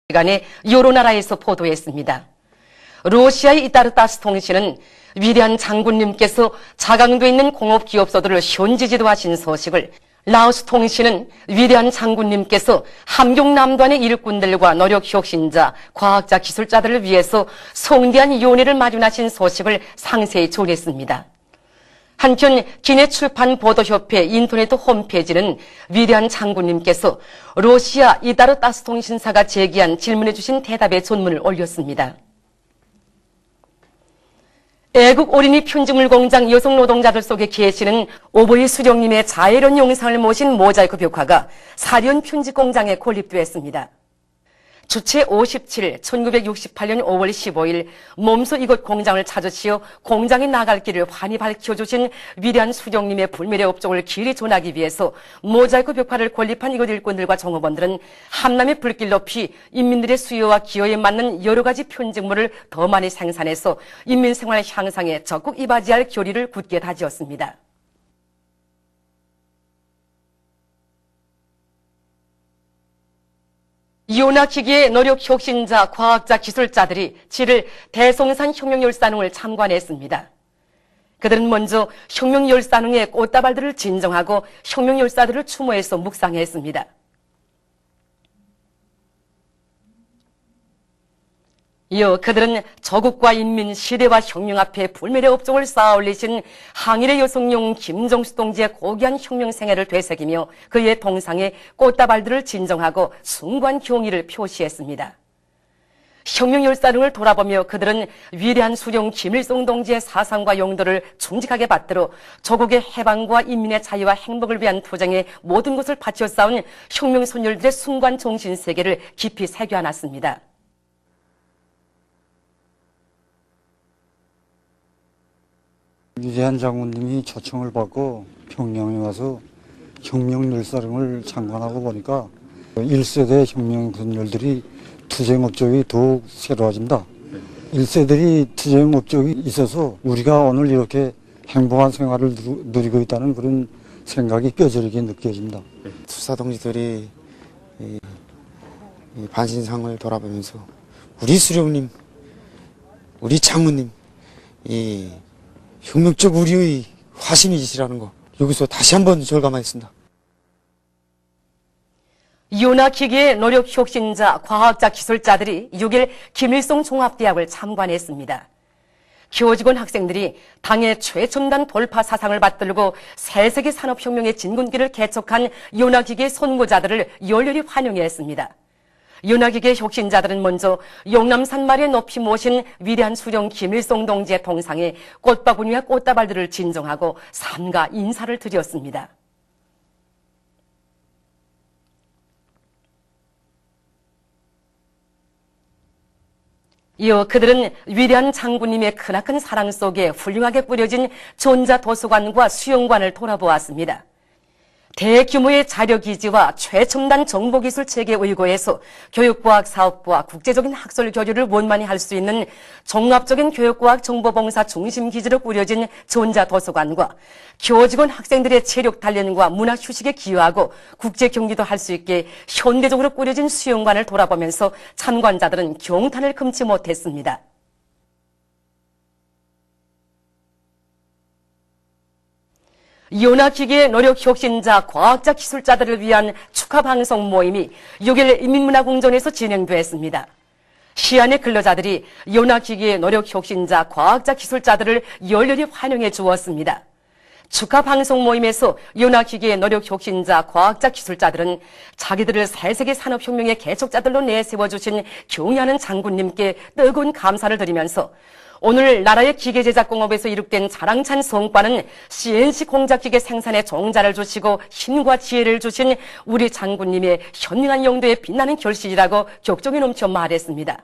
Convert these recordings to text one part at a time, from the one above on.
시간에 여러 나라에서 보도했습니다. 러시아의 이따르타스 통신은 위대한 장군님께서 자강도에 있는 공업기업소들을 현지 지도하신 소식을, 라오스 통신은 위대한 장군님께서 함경남도안의 일꾼들과 노력혁신자, 과학자, 기술자들을 위해서 성대한 연회를 마련하신 소식을 상세히 전했습니다. 한편 기내출판 보도협회 인터넷 홈페이지는 위대한 장군님께서 러시아 이따르타스 통신사가 제기한 질문해 주신 대답의 전문을 올렸습니다. 애국 어린이 편집물 공장 여성 노동자들 속에 계시는 오보이 수령님의 자애로운 영상을 모신 모자이크 벽화가 사리온 편집 공장에 건립되었습니다. 주체 57, 1968년 5월 15일 몸소 이곳 공장을 찾으시어 공장에 나갈 길을 환히 밝혀주신 위대한 수령님의 불멸의 업적을 길이 전하기 위해서 모자이크 벽화를 건립한 이곳 일꾼들과 종업원들은 함남의 불길 높이 인민들의 수요와 기여에 맞는 여러 가지 편집물을 더 많이 생산해서 인민생활 향상에 적극 이바지할 결의를 굳게 다지었습니다. 이온화기기의 노력혁신자, 과학자, 기술자들이 7일 대송산 혁명열산흥을 참관했습니다. 그들은 먼저 혁명열산흥의 꽃다발들을 진정하고 혁명열사들을 추모해서 묵상했습니다. 이어 그들은 조국과 인민, 시대와 혁명 앞에 불멸의 업적을 쌓아올리신 항일의 여성용 김정수 동지의 고귀한 혁명 생애를 되새기며 그의 동상에 꽃다발들을 진정하고 숭고한 경의를 표시했습니다. 혁명열사릉을 돌아보며 그들은 위대한 수령 김일성 동지의 사상과 용도를 충직하게 받들어 조국의 해방과 인민의 자유와 행복을 위한 투쟁에 모든 것을 바쳐 쌓은 혁명소녀들의 숭고한 정신세계를 깊이 새겨안았습니다. 위대한 장군님이 초청을 받고 평양에 와서 혁명열사릉을 참관하고 보니까 1세대 혁명군열들이 투쟁 업적이 더욱 새로워집니다. 1세들이 투쟁 업적이 있어서 우리가 오늘 이렇게 행복한 생활을 누리고 있다는 그런 생각이 뼈저리게 느껴집니다. 투사동지들이 이 반신상을 돌아보면서 우리 수령님, 우리 장군님, 이 혁명적 우리의 화신이시라는 거 여기서 다시 한번 절감하였습니다. 이온화기기의 노력혁신자, 과학자, 기술자들이 6일 김일성 종합대학을 참관했습니다. 교직원 학생들이 당의 최첨단 돌파 사상을 받들고 새세계 산업혁명의 진군기를 개척한 이온화기기의 선구자들을 열렬히 환영했습니다. 이온화기기의 혁신자들은 먼저 용남산 마리에 높이 모신 위대한 수령 김일성 동지의 동상에 꽃바구니와 꽃다발들을 진정하고 삼가 인사를 드렸습니다. 이어 그들은 위대한 장군님의 크나큰 사랑 속에 훌륭하게 꾸려진 전자도서관과 수영관을 돌아보았습니다. 대규모의 자료기지와 최첨단 정보기술 체계에 의거해서 교육과학 사업부와 국제적인 학술 교류를 원만히 할 수 있는 종합적인 교육과학 정보봉사 중심기지로 꾸려진 전자도서관과 교직원 학생들의 체력 단련과 문화 휴식에 기여하고 국제 경기도 할 수 있게 현대적으로 꾸려진 수영관을 돌아보면서 참관자들은 경탄을 금치 못했습니다. 이온화기기의 노력혁신자, 과학자, 기술자들을 위한 축하방송 모임이 6일 인민문화궁전에서 진행됐습니다. 시안의 근로자들이 이온화기기의 노력혁신자, 과학자, 기술자들을 열렬히 환영해 주었습니다. 축하방송 모임에서 이온화기기의 노력혁신자, 과학자, 기술자들은 자기들을 새세계 산업혁명의 개척자들로 내세워주신 경의하는 장군님께 뜨거운 감사를 드리면서 오늘 나라의 기계제작공업에서 이룩된 자랑찬 성과는 CNC 공작기계 생산에 종자를 주시고 힘과 지혜를 주신 우리 장군님의 현명한 용도에 빛나는 결실이라고 격정이 넘쳐 말했습니다.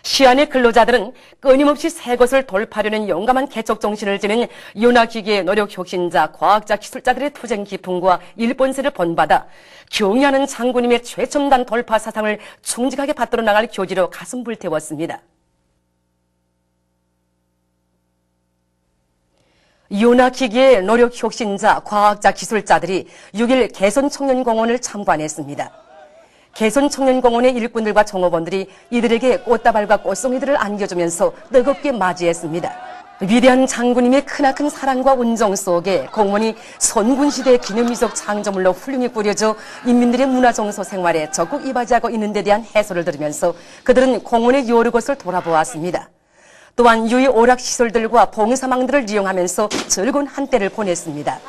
시안의 근로자들은 끊임없이 새 것을 돌파하려는 용감한 개척 정신을 지닌 이온화기기의 노력혁신자, 과학자, 기술자들의 투쟁 기풍과 일본세를 본받아 경의하는 장군님의 최첨단 돌파 사상을 충직하게 받들어 나갈 교지로 가슴 불태웠습니다. 이온화기기의 노력혁신자, 과학자, 기술자들이 6일 개선청년공원을 참관했습니다. 개선 청년공원의 일꾼들과 종업원들이 이들에게 꽃다발과 꽃송이들을 안겨주면서 뜨겁게 맞이했습니다. 위대한 장군님의 크나큰 사랑과 운정 속에 공원이 선군시대 기념유적 창조물로 훌륭히 꾸려져 인민들의 문화정서 생활에 적극 이바지하고 있는 데 대한 해설을 들으면서 그들은 공원의 여러 곳을 돌아보았습니다. 또한 유의 오락시설들과 봉사망들을 이용하면서 즐거운 한때를 보냈습니다.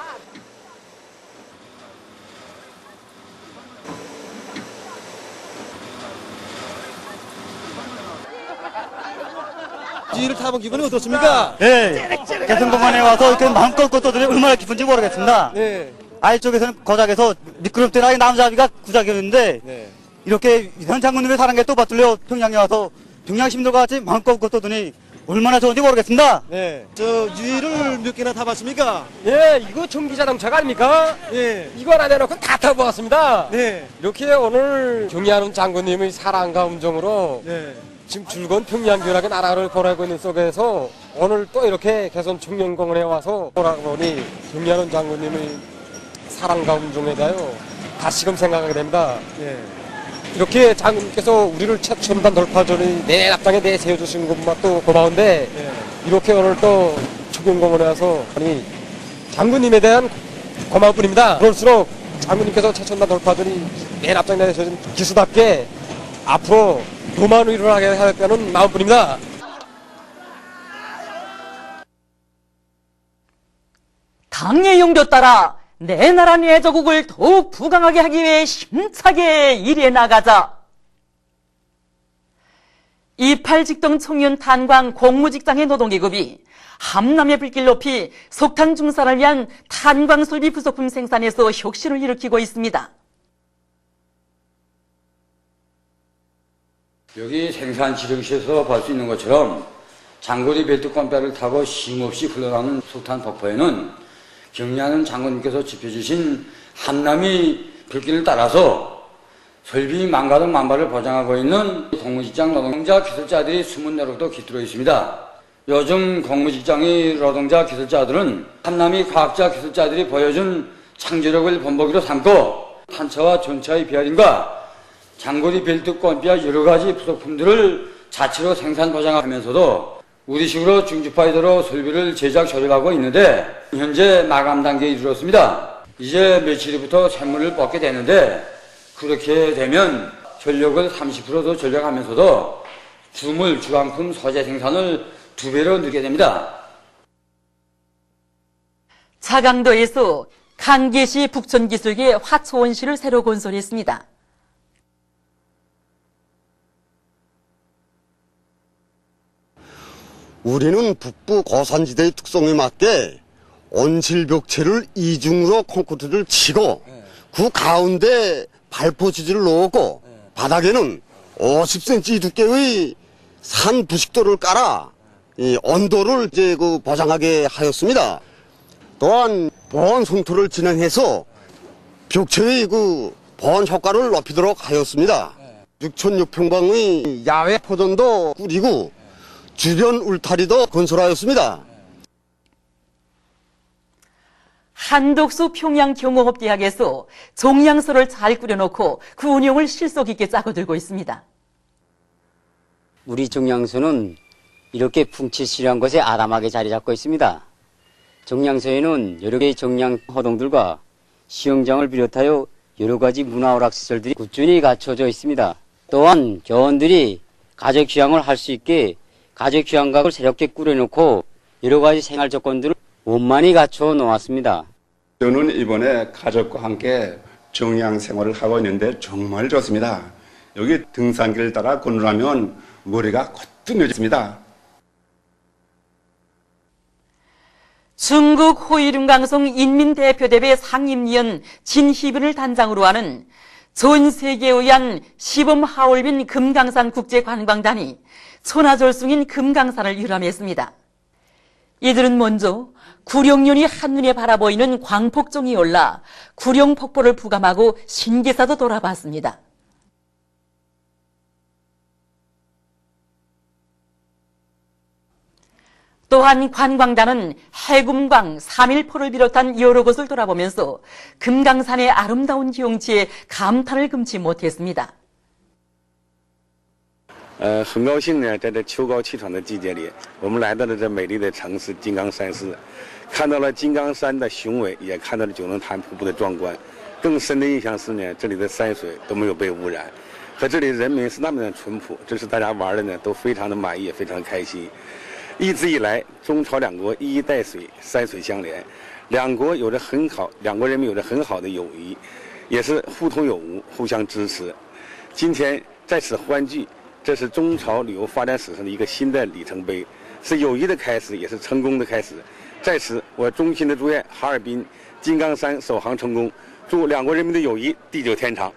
지휘를 타본 기분이 어떻습니까? 네, 개성공원에 와서 이렇게 마음껏 꽃도들이 얼마나 기쁜지 모르겠습니다. 네. 아래쪽에서는 고작에서 미끄럼틀하게 남자비가 구작이었는데 네. 이렇게 현 장군님의 사랑에 또 받들려 평양에 와서 평양 시민들과 같이 마음껏 꽃도더니 얼마나 좋은지 모르겠습니다. 네. 저 유의를 몇 개나 타봤습니까? 예, 이거 전기자동차가 아닙니까? 예. 이걸 안 해놓고 다 타보았습니다. 네. 이렇게 오늘 경의하는 장군님의 사랑과 음정으로 네. 지금 즐거운 평양교락의 나라를 보내고 있는 속에서 오늘 또 이렇게 개선 청년공원에 와서 돌아보니 경의하는 장군님의 사랑과 음정에 대하여 다시금 생각하게 됩니다. 네. 이렇게 장군님께서 우리를 최첨단 돌파전의 내 앞장에 내세워주신 것만도 고마운데 네. 이렇게 오늘 또 청년공원에 와서 아니 장군님에 대한 고마울 뿐입니다. 그럴수록 장군님께서 최첨단 돌파전이 맨 앞장에 내세워준 기수답게 앞으로 더 많은 일을 하게 하겠다는 마음뿐입니다. 당의 용도 따라 내 나라 내 조국을 더욱 부강하게 하기 위해 힘차게 일해 나가자. 28직동 청년 탄광 공무직장의 노동계급이 함남의 불길 높이 석탄 중산을 위한 탄광 설비 부속품 생산에서 혁신을 일으키고 있습니다. 여기 생산지령시에서 볼 수 있는 것처럼 장거리 벨트 건배를 타고 쉼없이 흘러가는 석탄 폭포에는 경의하는 장군님께서 지펴주신 한남이 불길을 따라서 설비 망가등 만발을 보장하고 있는 공무직장 노동자 기술자들이 숨은 내로도 깃들어 있습니다. 요즘 공무직장의 노동자 기술자들은 한남이 과학자 기술자들이 보여준 창조력을 본보기로 삼고 탄차와 전차의 비아림과 장거리 벨트 건비와 여러 가지 부속품들을 자체로 생산 보장하면서도 우리식으로 중주파이더로 설비를 제작 조립하고 있는데 현재 마감 단계에 이르렀습니다. 이제 며칠 후부터 샘물을 뽑게 되는데 그렇게 되면 전력을 30%더 절약하면서도 주물, 주황품 소재 생산을 2배로 늘게 됩니다. 차강도에서 강계시 북촌기술계 화초원실을 새로 건설했습니다. 우리는 북부 고산지대의 특성에 맞게 온실벽체를 이중으로 콘크리트를 치고 그 가운데 발포 지지를 놓고 바닥에는 50cm 두께의 산 부식도를 깔아 이 온도를 이제 보장하게 하였습니다. 또한 보온 송토를 진행해서 벽체의 보온 효과를 높이도록 하였습니다. 6,600평방의 야외 포전도 꾸리고 주변 울타리도 건설하였습니다. 한덕수 평양경호업대학에서 종양소를 잘 꾸려놓고 그 운영을 실속 있게 짜고 들고 있습니다. 우리 종양소는 이렇게 풍치시려한 곳에 아담하게 자리 잡고 있습니다. 종양소에는 여러 개의 종양 허동들과 수영장을 비롯하여 여러 가지 문화오락시설들이 꾸준히 갖춰져 있습니다. 또한 교원들이 가족 휴양을 할 수 있게 가족 휴양각을 새롭게 꾸려놓고 여러 가지 생활 조건들을 원만히 갖춰 놓았습니다. 저는 이번에 가족과 함께 정양 생활을 하고 있는데 정말 좋습니다. 여기 등산길을 따라 건너면 머리가 거뜬해집니다. 중국 호이룬강성 인민대표대회 상임위원 진희빈을 단장으로 하는 전 세계에 의한 시범 하얼빈 금강산 국제관광단이 천하절승인 금강산을 유람했습니다. 이들은 먼저 구룡륜이 한눈에 바라보이는 광폭정이 올라 구룡폭포를 부감하고 신기사도 돌아봤습니다. 또한 관광단은 해금광, 3일포를 비롯한 여러 곳을 돌아보면서 금강산의 아름다운 경치에 감탄을 금치 못했습니다. 很高兴呢，在这秋高气爽的季节里，我们来到了这美丽的城市金刚山寺，看到了金刚山的雄伟，也看到了九龙潭瀑布的壮观。更深的印象是呢，这里的山水都没有被污染，和这里的人民是那么的淳朴，这是大家玩的呢都非常的满意，也非常的开心。一直以来，中朝两国一衣带水，山水相连，两国人民有着很好的友谊，也是互通有无，互相支持。今天在此欢聚，这是中朝旅游发展史上的一个新的里程碑，是友谊的开始，也是成功的开始。在此，我衷心的祝愿哈尔滨金刚山首航成功，祝两国人民的友谊地久天长。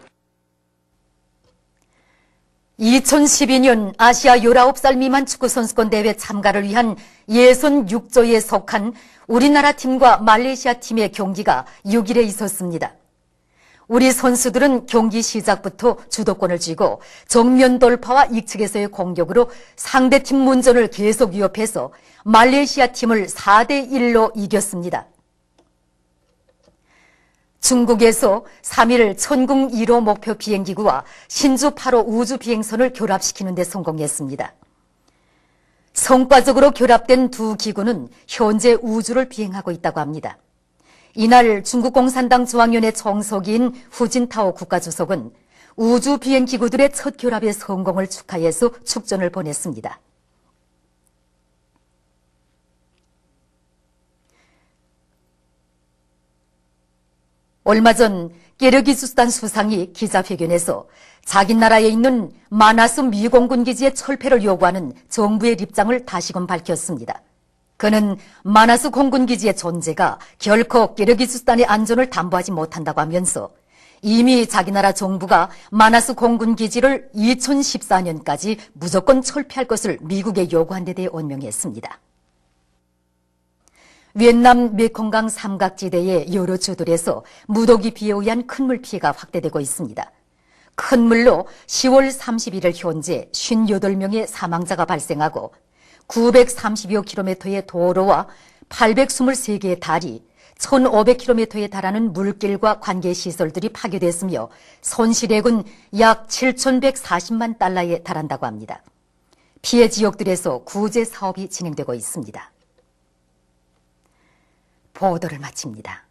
2012년 아시아 19살 미만 축구선수권 대회 참가를 위한 예선 6조에 속한 우리나라 팀과 말레이시아 팀의 경기가 6일에 있었습니다. 우리 선수들은 경기 시작부터 주도권을 쥐고 정면 돌파와 익측에서의 공격으로 상대팀 문전을 계속 위협해서 말레이시아 팀을 4대1로 이겼습니다. 중국에서 3일 천궁 1호 목표 비행기구와 신주 8호 우주 비행선을 결합시키는 데 성공했습니다. 성과적으로 결합된 두 기구는 현재 우주를 비행하고 있다고 합니다. 이날 중국 공산당 중앙위원회 총서기인 후진타오 국가주석은 우주 비행기구들의 첫 결합의 성공을 축하해서 축전을 보냈습니다. 얼마 전 끼르기즈스탄 수상이 기자회견에서 자기 나라에 있는 마나스 미공군 기지의 철폐를 요구하는 정부의 입장을 다시금 밝혔습니다. 그는 마나스 공군 기지의 존재가 결코 끼르기즈스탄의 안전을 담보하지 못한다고 하면서 이미 자기 나라 정부가 마나스 공군 기지를 2014년까지 무조건 철폐할 것을 미국에 요구한 데 대해 언명했습니다. 위엔남 메콩강 삼각지대의 여러 주들에서 무더기 비에 의한 큰 물 피해가 확대되고 있습니다. 큰 물로 10월 31일 현재 58명의 사망자가 발생하고 930여 킬로미터의 도로와 823개의 다리, 1500킬로미터에 달하는 물길과 관계시설들이 파괴됐으며 손실액은 약 7,140만 달러에 달한다고 합니다. 피해 지역들에서 구제 사업이 진행되고 있습니다. 보도를 마칩니다.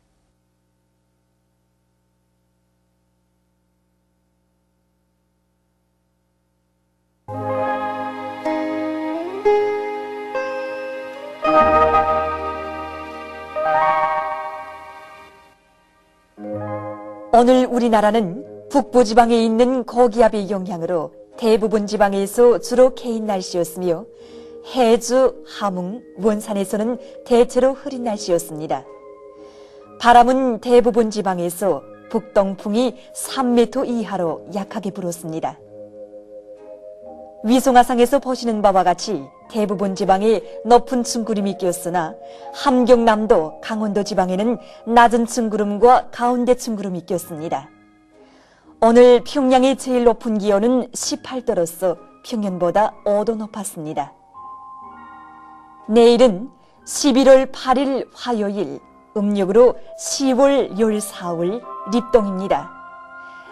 오늘 우리나라는 북부지방에 있는 고기압의 영향으로 대부분 지방에서 주로 개인 날씨였으며 해주, 함흥, 원산에서는 대체로 흐린 날씨였습니다. 바람은 대부분 지방에서 북동풍이 3m 이하로 약하게 불었습니다. 위성화상에서 보시는 바와 같이 대부분 지방에 높은 층구름이 꼈으나 함경남도, 강원도 지방에는 낮은 층구름과 가운데 층구름이 꼈습니다. 오늘 평양의 제일 높은 기온은 18도로서 평년보다 5도 높았습니다. 내일은 11월 8일 화요일, 음력으로 10월 14일 립동입니다.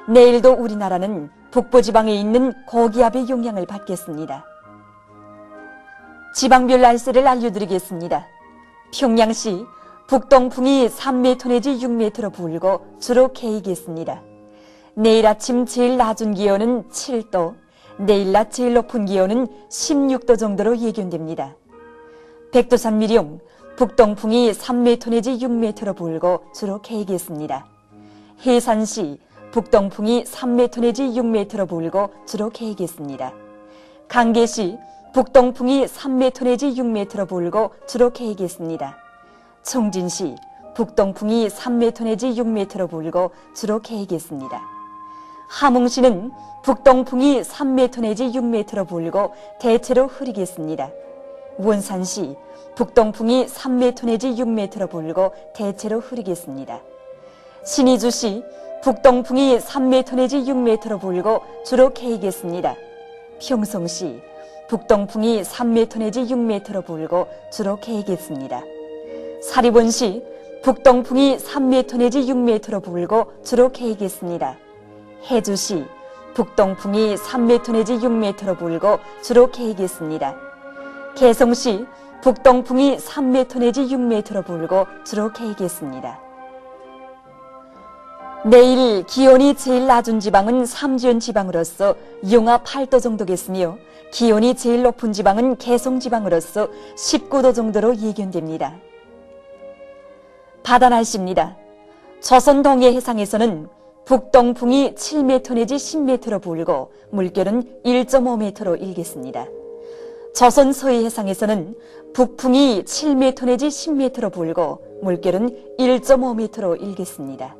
내일도 우리나라는 북부지방에 있는 고기압의 영향을 받겠습니다. 지방별 날씨를 알려드리겠습니다. 평양시 북동풍이 3m 내지 6m로 불고 주로 개이겠습니다. 내일 아침 제일 낮은 기온은 7도, 내일 낮 제일 높은 기온은 16도 정도로 예견됩니다. 백두산 미령, 북동풍이 3m 내지 6m로 불고 주로 개이겠습니다. 해산시, 북동풍이 3m 내지 6m로 불고 주로 개이겠습니다. 강계시, 북동풍이 3m 내지 6m로 불고 주로 개이겠습니다. 청진시, 북동풍이 3m 내지 6m로 불고 주로 개이겠습니다. 함흥시는 북동풍이 3m 내지 6m로 불고 대체로 흐리겠습니다. 원산시, 북동풍이 3m 내지 6m로 불고 대체로 흐리겠습니다. 신의주시, 북동풍이 3m 내지 6m로 불고 주로 개이겠습니다. 평성시, 북동풍이 3m 내지 6m로 불고 주로 개이겠습니다. 사리본시, 북동풍이 3m 내지 6m로 불고 주로 개이겠습니다. 해주시, 북동풍이 3m 내지 6m로 불고 주로 개익했습니다. 개성시 북동풍이 3m 내지 6m로 불고 주로 개익했습니다. 내일 기온이 제일 낮은 지방은 삼지연 지방으로서 영하 8도 정도겠으며 기온이 제일 높은 지방은 개성 지방으로서 19도 정도로 예견됩니다. 바다 날씨입니다. 조선 동해 해상에서는 북동풍이 7m 내지 10m로 불고 물결은 1.5m로 일겠습니다. 조선 서해 해상에서는 북풍이 7m 내지 10m로 불고 물결은 1.5m로 일겠습니다.